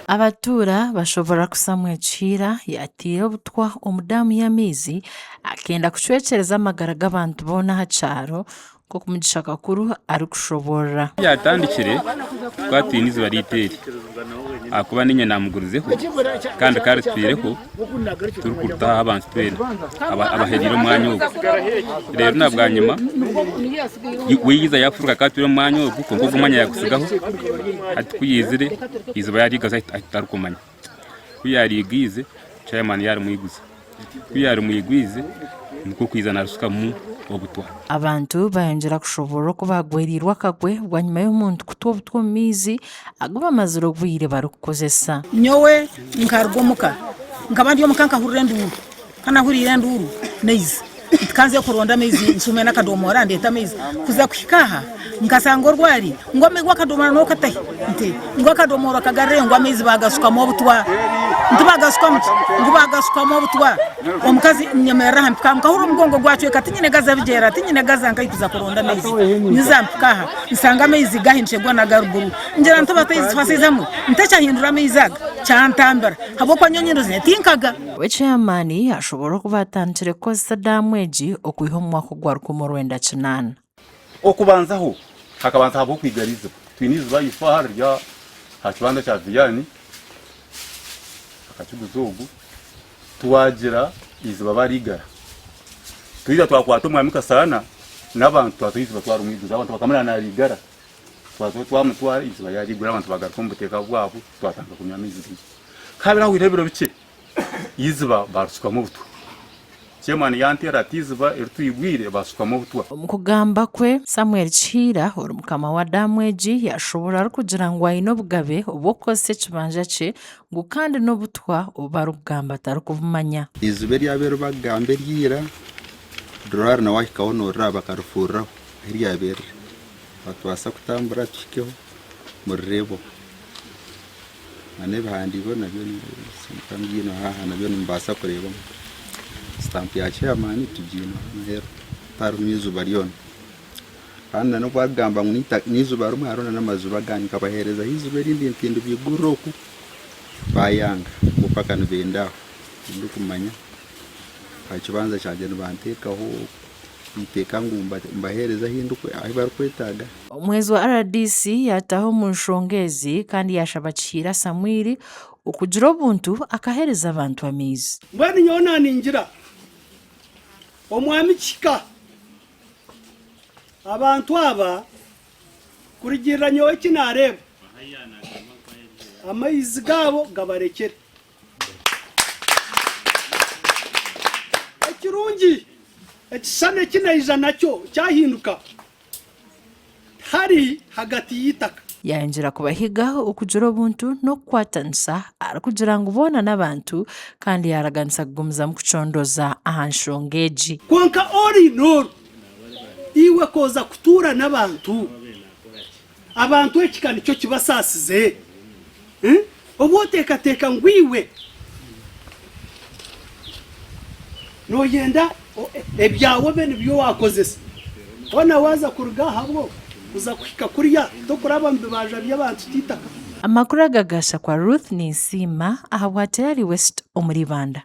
abatura bashobora kusamwecira yatire obutwa omudamu y'amaizi akenda kucwecereza amagara g'abantu boona ha kyaro nk'oku Mugisha Kakuru arikushoborera yatandikire twatwine izuba ry'iteri akuba ninye namugurizeho kandi karitwireho turi kurutaho abantu twene abahegera umwanya wo rero nabwa nyuma wiyiza yafuruka katwire umwanya wo kuko ngo umwanya yagusigaho ati kuyizire izuba yarigaza atari kumanya kuyarigize chairman yari muyiguze kuyari muyigwize nuko kwizana rusuka mu obutwa abantu bayongera kushobora ko bagwerirwa kagwe bwa nyuma y'umuntu kutwa obutwa mu mizi aguba amaziro gwire barukozesa nyowe nkargomuka nkabandi yo mukanka hurire kana hurire nduru neizi kanze kuronda mezi nsume nakadomora ndeta mezi kuza kushikaha nkasanga rwari ngome gwakadomora no katahi nte ngwakadomora kagare ngwa mezi bagasuka mu butwa ntibagasuka mu butwa omukazi nyamera hampika nkahura umugongo gwacyo katinyine gaza bigera tinyine gaza nkayikuza kuronda mezi nizampikaha isanga mezi gahince gwa na garuburu ngera ntabatayizi fasizamwe ntacha hindura mezaga cyantambara habo kwa nyonyero zinetinkaga Chairman ashobora kubatantire ko sadamweji okwiho mu mwaka gwa 2009 okubanzaho hakabanza habo kwigariza twinizuba ifahar ya hakibanda cha viyani akachuguzogu tuwagira izuba barigara tuiza twakwata umwamika sana n'abantu twatuyizuba twarumwiduza abantu bakamana na rigara twamutwara izuba yarigura abantu bagarukumbuteka bwabo twatanga kunyamizi kabira wirebero bike izuba barusuka mu buto Chairman yantera tizuba erutuyigwire basuka mu butwa mukugamba kwe Samuel Chira orumukama wa damweji yashobora kugira ngo ayino bugabe obokose kibanja cye ngo kandi no butwa obarugamba tarukuvumanya izuba ryabero bagambe ryira dolar na wakikaono raba karufura ryabero batwasa kutambura tukikeho murrebo ane bahandibo nabyo simpambino haha nabyo mbasa kureba stamp ya chairman tujino hero tarumizuba ryona hana no bagamba ngunita nizuba rumwe harona namazuba gani kabahereza hizuba rindi ntindu biguroku bayanga mupaka nbenda ndukumanya kachibanza cyaje nbantekaho iteka ngumba mbahereza hindukwe aho barukwetaga umwezi wa RDC yataho mu nshongezi kandi yashabacira Samwiri ukugira obuntu akahereza abantu amizi mbani nyona ningira omwami kika abantu aba kurigira nyowe kinareba amayizi gabo gabarekere ekirungi ekisane kinaiza nacyo cyahinduka hari hagati yitaka yanjira kubahigaho ukugira obuntu no kwatansa arakugira ngo ubona n'abantu kandi yaraganisa kugumza mu kucondoza ahanshongeji kwanka ori nor iwe koza kutura n'abantu abantu ekikani cyo kibasasize oboteka ngwiwe no yenda ebyawo bene byo wakozese ona waza kuruga habwo uza kuhika kuriya to kuraba mbibaja by'abantu titaka amakuru agagasha kwa Ruth Ninsima aha Bwateri West Omuribanda.